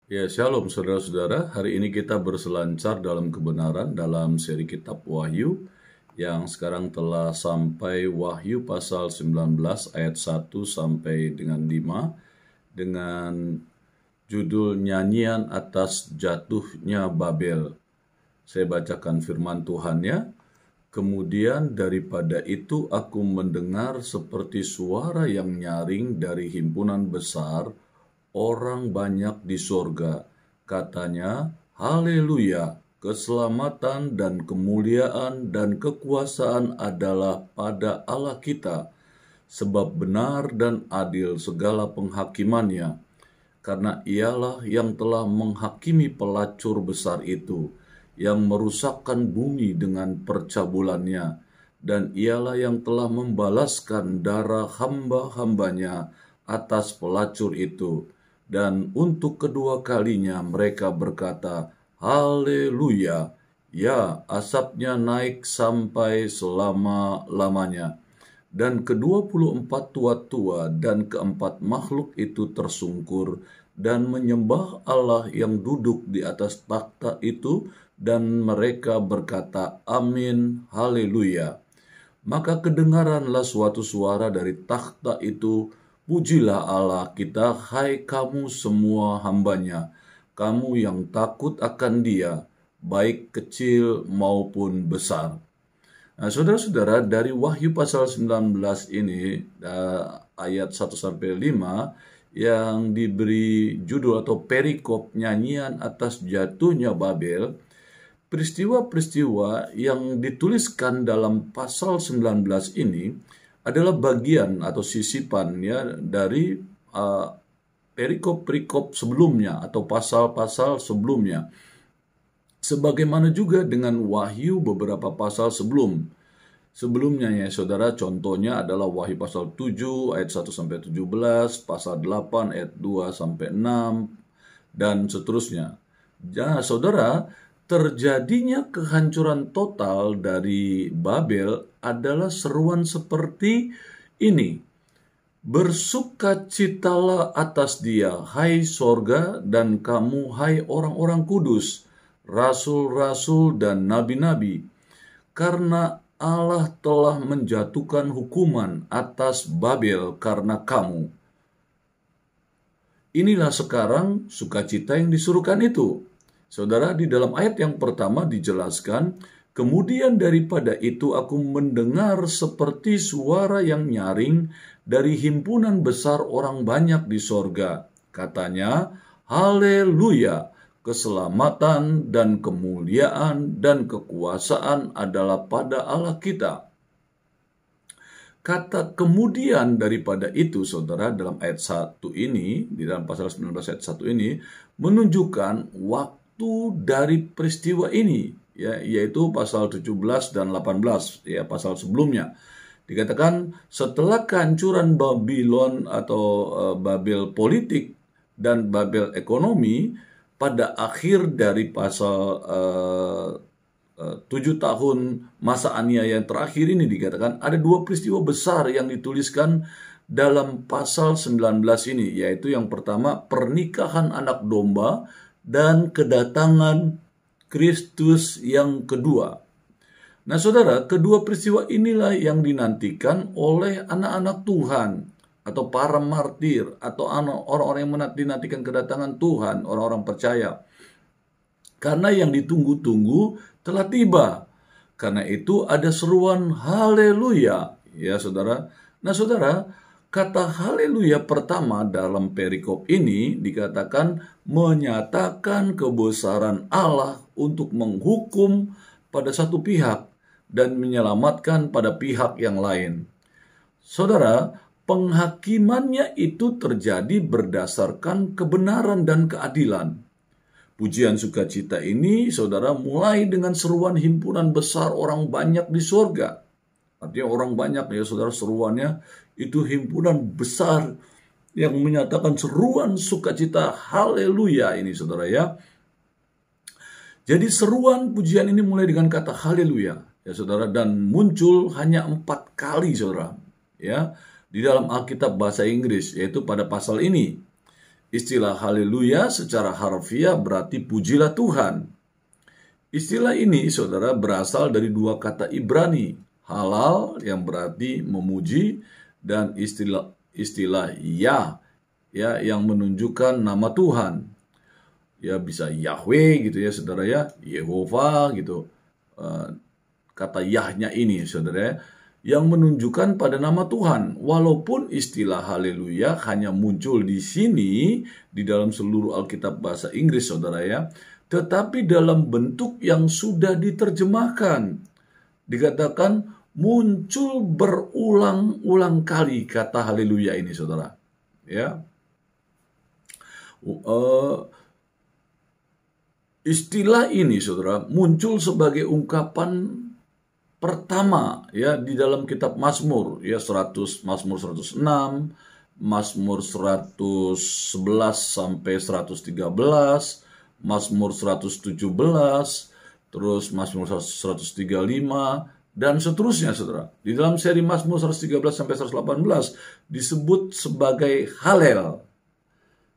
Ya, shalom saudara-saudara. Hari ini kita berselancar dalam kebenaran dalam seri kitab Wahyu yang sekarang telah sampai Wahyu pasal 19 ayat 1 sampai dengan 5 dengan judul Nyanyian atas Jatuhnya Babel. Saya bacakan firman Tuhan ya. Kemudian daripada itu aku mendengar seperti suara yang nyaring dari himpunan besar orang banyak di sorga. Katanya, haleluya, keselamatan dan kemuliaan dan kekuasaan adalah pada Allah kita, sebab benar dan adil segala penghakimannya, karena ialah yang telah menghakimi pelacur besar itu, yang merusakkan bumi dengan percabulannya, dan ialah yang telah membalaskan darah hamba-hambanya atas pelacur itu. Dan untuk kedua kalinya mereka berkata, haleluya, ya asapnya naik sampai selama-lamanya. Dan ke-24 tua-tua dan keempat makhluk itu tersungkur dan menyembah Allah yang duduk di atas takhta itu, dan mereka berkata, amin, haleluya. Maka kedengaranlah suatu suara dari takhta itu, pujilah Allah kita, hai kamu semua hambanya, kamu yang takut akan Dia, baik kecil maupun besar. Nah, saudara-saudara, dari Wahyu pasal 19 ini, ayat 1-5, yang diberi judul atau perikop nyanyian atas jatuhnya Babel, peristiwa-peristiwa yang dituliskan dalam pasal 19 ini adalah bagian atau sisipan ya dari perikop-perikop sebelumnya atau pasal-pasal sebelumnya. Sebagaimana juga dengan Wahyu beberapa pasal sebelumnya ya saudara, contohnya adalah Wahyu pasal 7 ayat 1-17, pasal 8 ayat 2-6 dan seterusnya. Ya saudara, terjadinya kehancuran total dari Babel adalah seruan seperti ini. Bersukacitalah atas Dia, hai sorga, dan kamu, hai orang-orang kudus, rasul-rasul dan nabi-nabi, karena Allah telah menjatuhkan hukuman atas Babel karena kamu. Inilah sekarang sukacita yang disuruhkan itu. Saudara, di dalam ayat yang pertama dijelaskan, kemudian daripada itu aku mendengar seperti suara yang nyaring dari himpunan besar orang banyak di sorga. Katanya, haleluya, keselamatan dan kemuliaan dan kekuasaan adalah pada Allah kita. Kata kemudian daripada itu, saudara, dalam ayat 1 ini, di dalam pasal 19 ayat 1 ini, menunjukkan waktu dari peristiwa ini, ya, yaitu pasal 17 dan 18, ya, pasal sebelumnya. Dikatakan setelah kehancuran Babylon atau Babel politik dan Babel ekonomi, pada akhir dari pasal 7 tahun masa aniaya yang terakhir ini dikatakan ada dua peristiwa besar yang dituliskan dalam pasal 19 ini, yaitu yang pertama pernikahan anak domba dan kedatangan Kristus yang kedua. Nah saudara, kedua peristiwa inilah yang dinantikan oleh anak-anak Tuhan atau para martir atau orang-orang yang menantikan kedatangan Tuhan, orang-orang percaya. Karena yang ditunggu-tunggu telah tiba. Karena itu ada seruan haleluya, ya saudara. Nah saudara, kata haleluya pertama dalam perikop ini dikatakan menyatakan kebesaran Allah untuk menghukum pada satu pihak dan menyelamatkan pada pihak yang lain. Saudara, penghakimannya itu terjadi berdasarkan kebenaran dan keadilan. Pujian sukacita ini, saudara, mulai dengan seruan himpunan besar orang banyak di sorga. Artinya orang banyak ya saudara, seruannya itu himpunan besar yang menyatakan seruan sukacita haleluya ini saudara ya. Jadi seruan pujian ini mulai dengan kata haleluya ya saudara, dan muncul hanya 4 kali saudara ya di dalam Alkitab bahasa Inggris, yaitu pada pasal ini. Istilah haleluya secara harfiah berarti pujilah Tuhan. Istilah ini, saudara, berasal dari dua kata Ibrani, halal yang berarti memuji, dan istilah Yah, ya, yang menunjukkan nama Tuhan. Ya, bisa Yahweh gitu ya, saudara ya, Yehova gitu. Kata Yahnya ini, saudara ya, yang menunjukkan pada nama Tuhan. Walaupun istilah haleluya hanya muncul di sini, di dalam seluruh Alkitab bahasa Inggris, saudara ya, tetapi dalam bentuk yang sudah diterjemahkan. Dikatakan muncul berulang-ulang kali kata haleluya ini, saudara. Ya, istilah ini, saudara, muncul sebagai ungkapan pertama ya di dalam kitab Mazmur ya, Mazmur 106, Mazmur 111 sampai 113, Mazmur 117, terus Mazmur 135 dan seterusnya, saudara. Di dalam seri Mazmur 113 sampai 118 disebut sebagai Halel,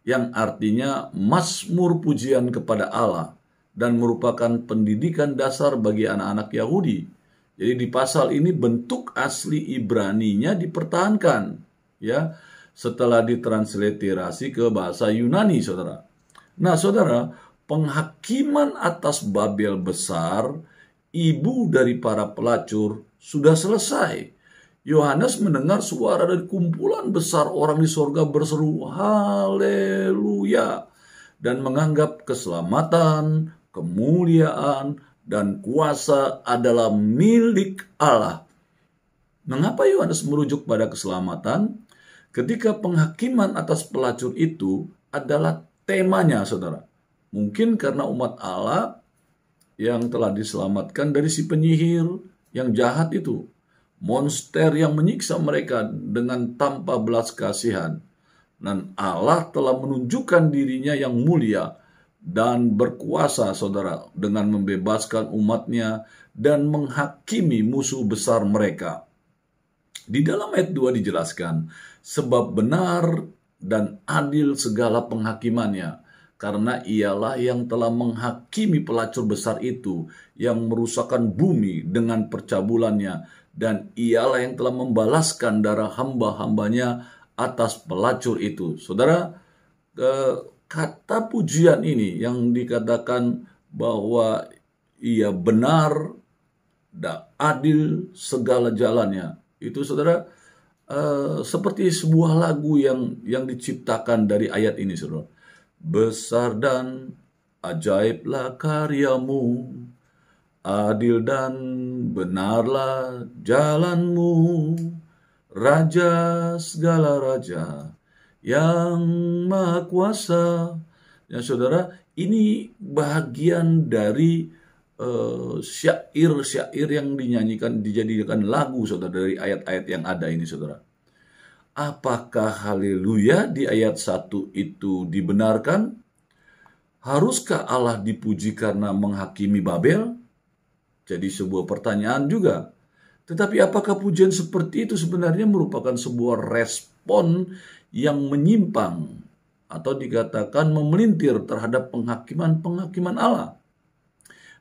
yang artinya mazmur pujian kepada Allah dan merupakan pendidikan dasar bagi anak-anak Yahudi. Jadi di pasal ini bentuk asli Ibraninya dipertahankan ya setelah ditransliterasi ke bahasa Yunani, saudara. Nah, saudara, penghakiman atas Babel besar, ibu dari para pelacur, sudah selesai. Yohanes mendengar suara dari kumpulan besar orang di sorga berseru haleluya dan menganggap keselamatan, kemuliaan, dan kuasa adalah milik Allah. Mengapa Yohanes merujuk pada keselamatan? Ketika penghakiman atas pelacur itu adalah temanya, saudara. Mungkin karena umat Allah yang telah diselamatkan dari si penyihir yang jahat itu, monster yang menyiksa mereka dengan tanpa belas kasihan. Dan Allah telah menunjukkan dirinya yang mulia dan berkuasa, saudara, dengan membebaskan umatnya dan menghakimi musuh besar mereka. Di dalam ayat 2 dijelaskan, sebab benar dan adil segala penghakimannya, karena ialah yang telah menghakimi pelacur besar itu, yang merusakkan bumi dengan percabulannya, dan ialah yang telah membalaskan darah hamba-hambanya atas pelacur itu. Saudara, kata pujian ini yang dikatakan bahwa ia benar dan adil segala jalannya, itu, saudara, seperti sebuah lagu yang diciptakan dari ayat ini, saudara. Besar dan ajaiblah karyamu, adil dan benarlah jalanmu, Raja segala raja yang maha kuasa. Ya, saudara, ini bagian dari syair-syair yang dinyanyikan, dijadikan lagu, saudara, dari ayat-ayat yang ada ini, saudara. Apakah haleluya di ayat 1 itu dibenarkan? Haruskah Allah dipuji karena menghakimi Babel? Jadi sebuah pertanyaan juga. Tetapi apakah pujian seperti itu sebenarnya merupakan sebuah respon yang menyimpang atau dikatakan memelintir terhadap penghakiman Allah?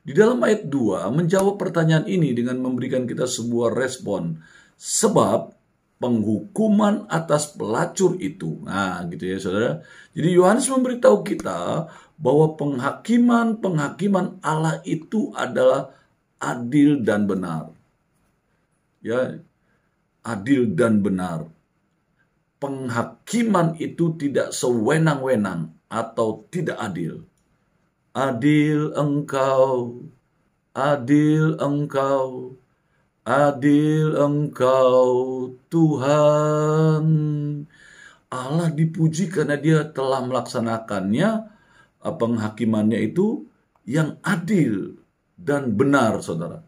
Di dalam ayat 2 menjawab pertanyaan ini dengan memberikan kita sebuah respon. Sebab penghukuman atas pelacur itu. Nah, gitu ya, saudara. Jadi Yohanes memberitahu kita bahwa penghakiman Allah itu adalah adil dan benar. Ya, adil dan benar. Penghakiman itu tidak sewenang-wenang atau tidak adil. Adil Engkau, adil Engkau, adil Engkau Tuhan. Allah dipuji karena Dia telah melaksanakannya, penghakimannya itu yang adil dan benar, saudara,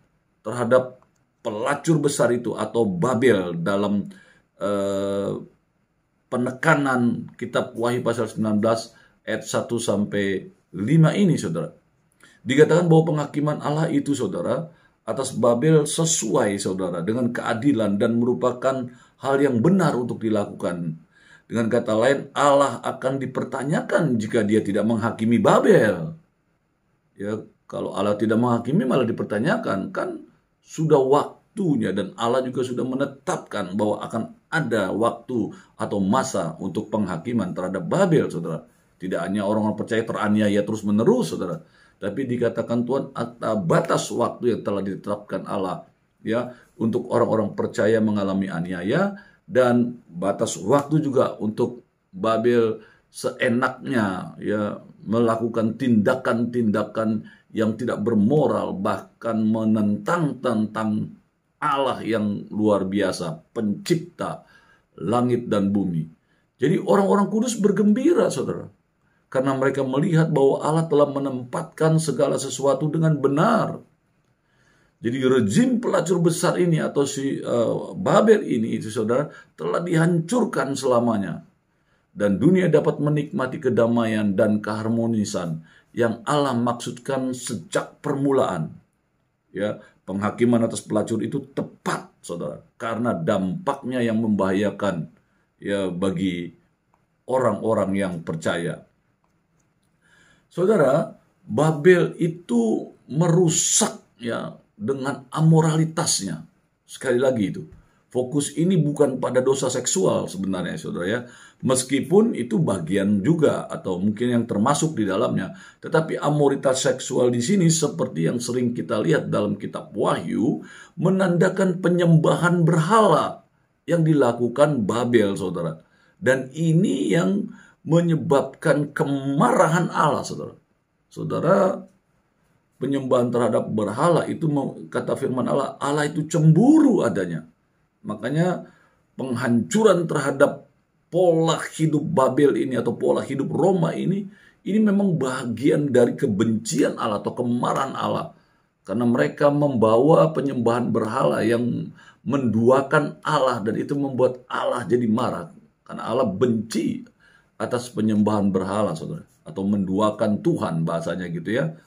terhadap pelacur besar itu atau Babel dalam penekanan kitab Wahyu pasal 19 ayat 1 sampai 5 ini, saudara. Dikatakan bahwa penghakiman Allah itu, saudara, atas Babel sesuai, saudara, dengan keadilan dan merupakan hal yang benar untuk dilakukan. Dengan kata lain, Allah akan dipertanyakan jika dia tidak menghakimi Babel. Ya, kalau Allah tidak menghakimi malah dipertanyakan, kan sudah waktunya dan Allah juga sudah menetapkan bahwa akan ada waktu atau masa untuk penghakiman terhadap Babel, saudara. Tidak hanya orang-orang percaya teraniaya terus-menerus, saudara, tapi dikatakan Tuhan ada batas waktu yang telah ditetapkan Allah, ya, untuk orang-orang percaya mengalami aniaya, dan batas waktu juga untuk Babel seenaknya, ya, melakukan tindakan-tindakan yang tidak bermoral, bahkan menentang Allah yang luar biasa, pencipta langit dan bumi. Jadi orang-orang kudus bergembira, saudara, karena mereka melihat bahwa Allah telah menempatkan segala sesuatu dengan benar. Jadi rejim pelacur besar ini atau si Babel ini, itu saudara, telah dihancurkan selamanya. Dan dunia dapat menikmati kedamaian dan keharmonisan yang Allah maksudkan sejak permulaan. Ya, penghakiman atas pelacur itu tepat, saudara, karena dampaknya yang membahayakan, ya, bagi orang-orang yang percaya. Saudara, Babel itu merusak, ya, dengan amoralitasnya. Sekali lagi itu, fokus ini bukan pada dosa seksual sebenarnya, saudara, ya. Meskipun itu bagian juga atau mungkin yang termasuk di dalamnya, tetapi amoritas seksual di sini seperti yang sering kita lihat dalam kitab Wahyu menandakan penyembahan berhala yang dilakukan Babel, saudara. Dan ini yang menyebabkan kemarahan Allah, saudara. Saudara, penyembahan terhadap berhala itu, kata firman Allah, Allah itu cemburu adanya. Makanya penghancuran terhadap pola hidup Babel ini atau pola hidup Roma ini memang bagian dari kebencian Allah atau kemarahan Allah. Karena mereka membawa penyembahan berhala yang menduakan Allah, dan itu membuat Allah jadi marah. Karena Allah benci atas penyembahan berhala, saudara, atau menduakan Tuhan bahasanya gitu, ya.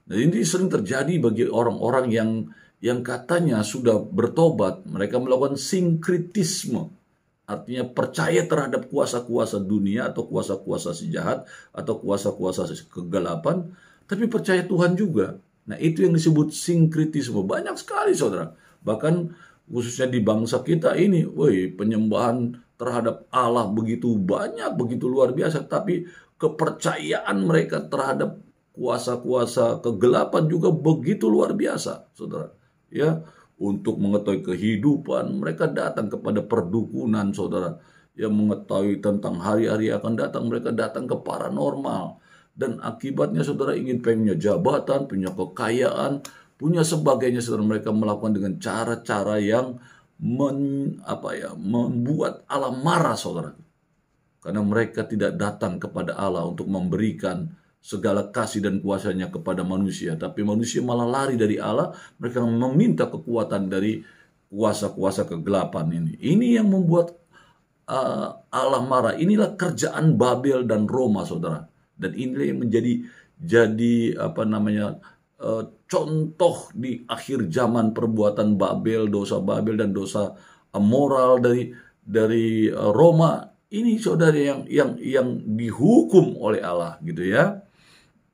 Nah, ini sering terjadi bagi orang-orang yang katanya sudah bertobat. Mereka melakukan sinkritisme, artinya percaya terhadap kuasa-kuasa dunia atau kuasa-kuasa si jahat atau kuasa-kuasa kegelapan, tapi percaya Tuhan juga. Nah, itu yang disebut sinkritisme. Banyak sekali, saudara. Bahkan khususnya di bangsa kita ini, penyembahan terhadap Allah begitu banyak, begitu luar biasa, tapi kepercayaan mereka terhadap kuasa-kuasa kegelapan juga begitu luar biasa, saudara. Ya, untuk mengetahui kehidupan, mereka datang kepada perdukunan, saudara. Yang mengetahui tentang hari-hari akan datang, mereka datang ke paranormal. Dan akibatnya, saudara, ingin punya jabatan, punya kekayaan, punya sebagainya, saudara. Mereka melakukan dengan cara-cara yang membuat Allah marah, saudara. Karena mereka tidak datang kepada Allah untuk memberikan segala kasih dan kuasanya kepada manusia, tapi manusia malah lari dari Allah. Mereka meminta kekuatan dari kuasa-kuasa kegelapan ini. Ini yang membuat Allah marah. Inilah kerjaan Babel dan Roma, saudara. Dan inilah yang menjadi contoh di akhir zaman perbuatan Babel, dosa Babel dan dosa moral dari Roma. Ini, saudara, yang dihukum oleh Allah, gitu, ya.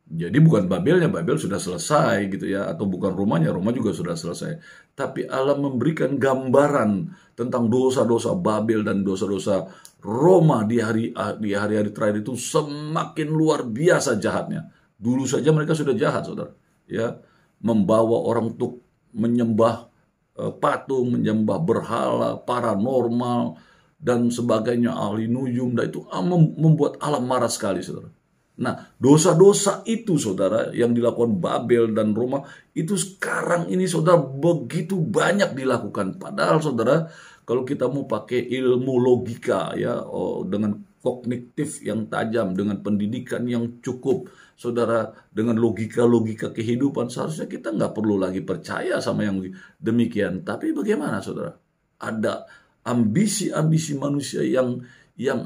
Jadi bukan Babelnya, Babel sudah selesai, gitu, ya, atau bukan Romanya, Roma juga sudah selesai. Tapi Allah memberikan gambaran tentang dosa-dosa Babel dan dosa-dosa Roma di hari-hari terakhir itu semakin luar biasa jahatnya. Dulu saja mereka sudah jahat, saudara, ya, membawa orang untuk menyembah patung, menyembah berhala, paranormal dan sebagainya, ahli nujum, dan itu membuat Allah marah sekali, saudara. Nah, dosa-dosa itu, saudara, yang dilakukan Babel dan Roma itu sekarang ini, saudara, begitu banyak dilakukan. Padahal, saudara, kalau kita mau pakai ilmu logika, ya, dengan kognitif yang tajam, dengan pendidikan yang cukup, saudara, dengan logika-logika kehidupan, seharusnya kita nggak perlu lagi percaya sama yang demikian. Tapi bagaimana, saudara? Ada ambisi-ambisi manusia yang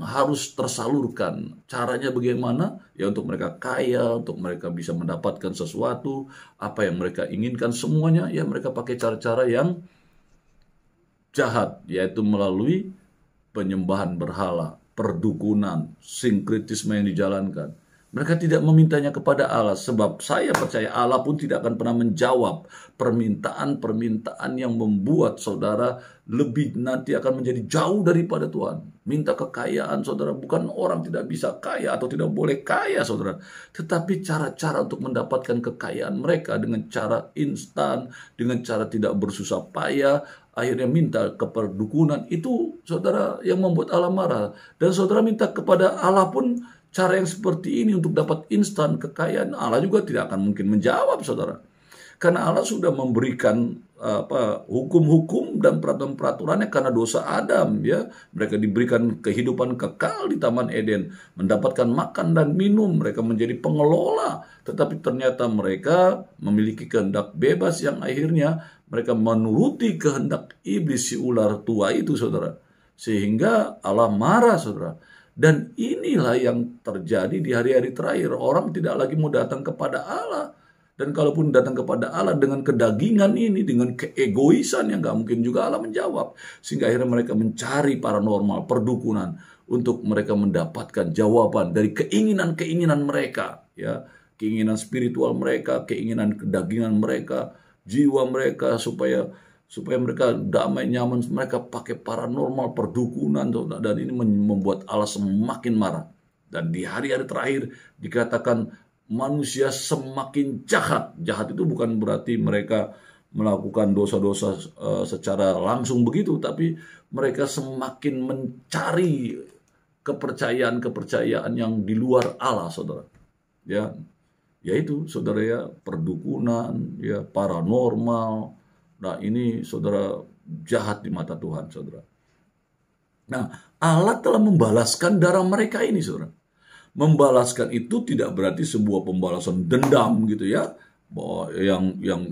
harus tersalurkan. Caranya bagaimana? Ya, untuk mereka kaya, untuk mereka bisa mendapatkan sesuatu, apa yang mereka inginkan, semuanya, ya, mereka pakai cara-cara yang jahat, yaitu melalui penyembahan berhala, perdukunan, sinkretisme yang dijalankan. Mereka tidak memintanya kepada Allah, sebab saya percaya Allah pun tidak akan pernah menjawab permintaan-permintaan yang membuat saudara lebih nanti akan menjadi jauh daripada Tuhan. Minta kekayaan saudara, bukan orang tidak bisa kaya atau tidak boleh kaya saudara, tetapi cara-cara untuk mendapatkan kekayaan mereka dengan cara instan, dengan cara tidak bersusah payah, akhirnya minta keperdukunan, itu saudara yang membuat Allah marah. Dan saudara minta kepada Allah pun cara yang seperti ini untuk dapat instan kekayaan, Allah juga tidak akan mungkin menjawab saudara. Karena Allah sudah memberikan hukum-hukum dan peraturan-peraturannya karena dosa Adam, ya. Mereka diberikan kehidupan kekal di Taman Eden, mendapatkan makan dan minum, mereka menjadi pengelola, tetapi ternyata mereka memiliki kehendak bebas yang akhirnya mereka menuruti kehendak iblis, si ular tua itu saudara. Sehingga Allah marah saudara. Dan inilah yang terjadi di hari-hari terakhir. Orang tidak lagi mau datang kepada Allah. Dan kalaupun datang kepada Allah dengan kedagingan ini, dengan keegoisan yang gak mungkin juga Allah menjawab. Sehingga akhirnya mereka mencari paranormal, perdukunan, untuk mereka mendapatkan jawaban dari keinginan-keinginan mereka. Ya, keinginan spiritual mereka, keinginan kedagingan mereka, jiwa mereka, supaya mereka damai, nyaman, mereka pakai paranormal, perdukunan, dan ini membuat Allah semakin marah. Dan di hari-hari terakhir dikatakan manusia semakin jahat. Jahat itu bukan berarti mereka melakukan dosa-dosa secara langsung begitu, tapi mereka semakin mencari kepercayaan-kepercayaan yang di luar Allah, saudara. Ya, yaitu saudara ya, perdukunan, ya, paranormal. Nah, ini saudara jahat di mata Tuhan, saudara. Nah, Allah telah membalaskan darah mereka ini, saudara. Membalaskan itu tidak berarti sebuah pembalasan dendam gitu ya, bahwa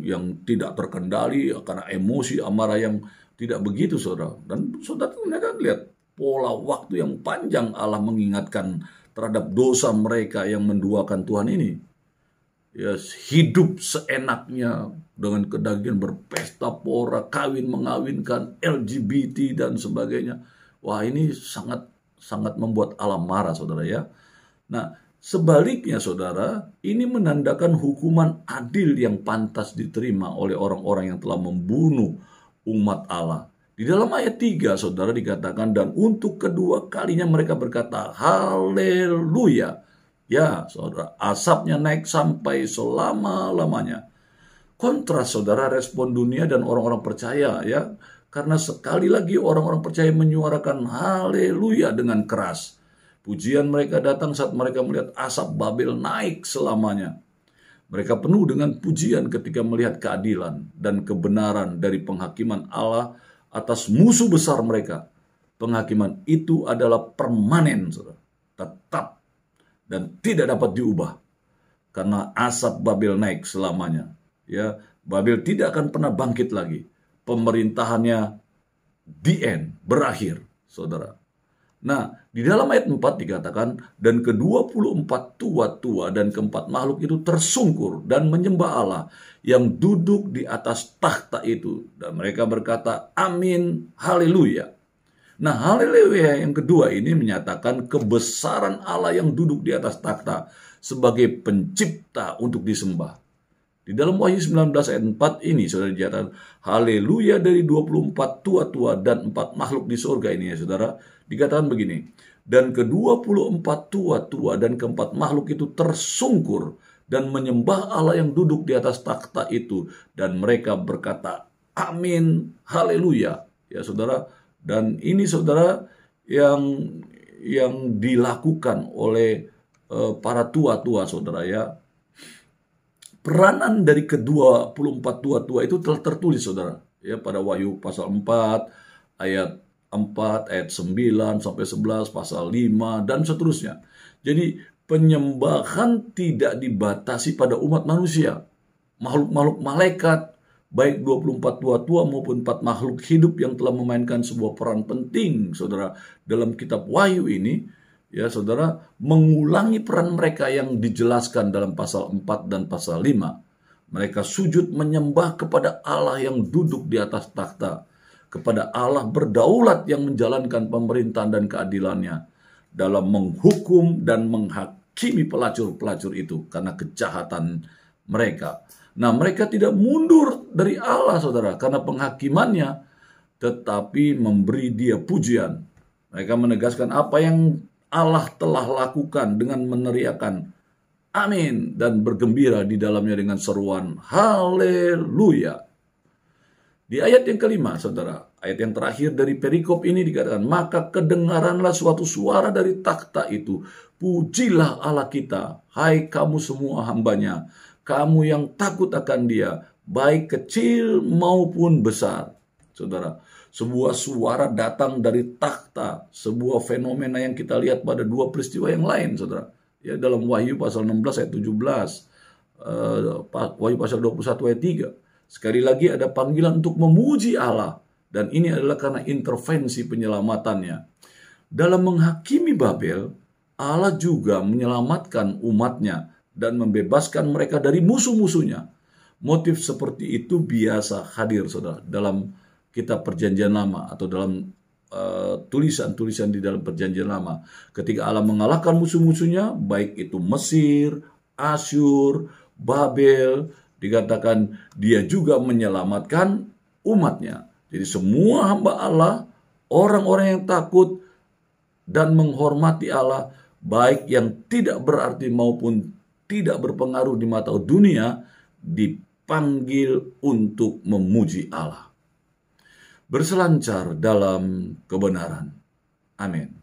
yang tidak terkendali karena emosi amarah, yang tidak begitu, saudara. Dan saudara ternyata lihat pola waktu yang panjang Allah mengingatkan terhadap dosa mereka yang menduakan Tuhan ini. Ya, hidup seenaknya dengan kedagingan, berpesta pora, kawin mengawinkan, LGBT dan sebagainya. Wah, ini sangat membuat Allah marah, saudara ya. Nah, sebaliknya saudara, ini menandakan hukuman adil yang pantas diterima oleh orang-orang yang telah membunuh umat Allah. Di dalam ayat 3 saudara dikatakan, dan untuk kedua kalinya mereka berkata, haleluya. Ya, saudara, asapnya naik sampai selama-lamanya. Kontras, saudara, respon dunia dan orang-orang percaya, ya. Karena sekali lagi orang-orang percaya menyuarakan haleluya dengan keras. Pujian mereka datang saat mereka melihat asap Babel naik selamanya. Mereka penuh dengan pujian ketika melihat keadilan dan kebenaran dari penghakiman Allah atas musuh besar mereka. Penghakiman itu adalah permanen, saudara. Tetap. Dan tidak dapat diubah karena asap Babel naik selamanya. Ya, Babel tidak akan pernah bangkit lagi. Pemerintahannya the end, berakhir, saudara. Nah, di dalam ayat 4 dikatakan, dan ke-24 tua-tua dan keempat makhluk itu tersungkur dan menyembah Allah yang duduk di atas takhta itu. Dan mereka berkata, amin, haleluya. Nah, haleluya yang kedua ini menyatakan kebesaran Allah yang duduk di atas takhta sebagai pencipta untuk disembah. Di dalam Wahyu 19 ayat 4 ini saudara dinyatakan haleluya dari 24 tua-tua dan 4 makhluk di surga ini ya saudara. Dikatakan begini, dan ke-24 tua-tua dan keempat makhluk itu tersungkur dan menyembah Allah yang duduk di atas takhta itu, dan mereka berkata amin, haleluya. Ya saudara. Dan ini saudara yang dilakukan oleh para tua-tua saudara ya. Peranan dari ke-24 tua-tua itu telah tertulis saudara ya pada Wahyu pasal 4 ayat 4 ayat 9 sampai 11, pasal 5 dan seterusnya. Jadi penyembahan tidak dibatasi pada umat manusia. Makhluk-makhluk malaikat, baik 24 tua-tua maupun 4 makhluk hidup yang telah memainkan sebuah peran penting, saudara, dalam kitab Wahyu ini, ya saudara, mengulangi peran mereka yang dijelaskan dalam pasal 4 dan pasal 5. Mereka sujud menyembah kepada Allah yang duduk di atas takhta, kepada Allah berdaulat yang menjalankan pemerintahan dan keadilannya. dalam menghukum dan menghakimi pelacur-pelacur itu karena kejahatan mereka. Nah, mereka tidak mundur dari Allah, saudara, karena penghakimannya, tetapi memberi dia pujian. Mereka menegaskan apa yang Allah telah lakukan dengan meneriakan amin dan bergembira di dalamnya dengan seruan haleluya. Di ayat yang kelima, saudara, ayat yang terakhir dari perikop ini dikatakan, maka kedengaranlah suatu suara dari takhta itu, pujilah Allah kita, hai kamu semua hambanya, kamu yang takut akan dia, baik kecil maupun besar. Saudara, sebuah suara datang dari takhta, sebuah fenomena yang kita lihat pada dua peristiwa yang lain, saudara. Ya, dalam Wahyu pasal 16 ayat 17, Wahyu pasal 21 ayat 3. Sekali lagi ada panggilan untuk memuji Allah, dan ini adalah karena intervensi penyelamatannya. Dalam menghakimi Babel, Allah juga menyelamatkan umatnya dan membebaskan mereka dari musuh-musuhnya. Motif seperti itu biasa hadir, saudara, dalam kitab Perjanjian Lama atau dalam tulisan-tulisan di dalam Perjanjian Lama. Ketika Allah mengalahkan musuh-musuhnya, baik itu Mesir, Asyur, Babel, dikatakan dia juga menyelamatkan umatnya. Jadi semua hamba Allah, orang-orang yang takut dan menghormati Allah, baik yang tidak berarti maupun tidak berpengaruh di mata dunia, dipanggil untuk memuji Allah. Berselancar dalam kebenaran. Amin.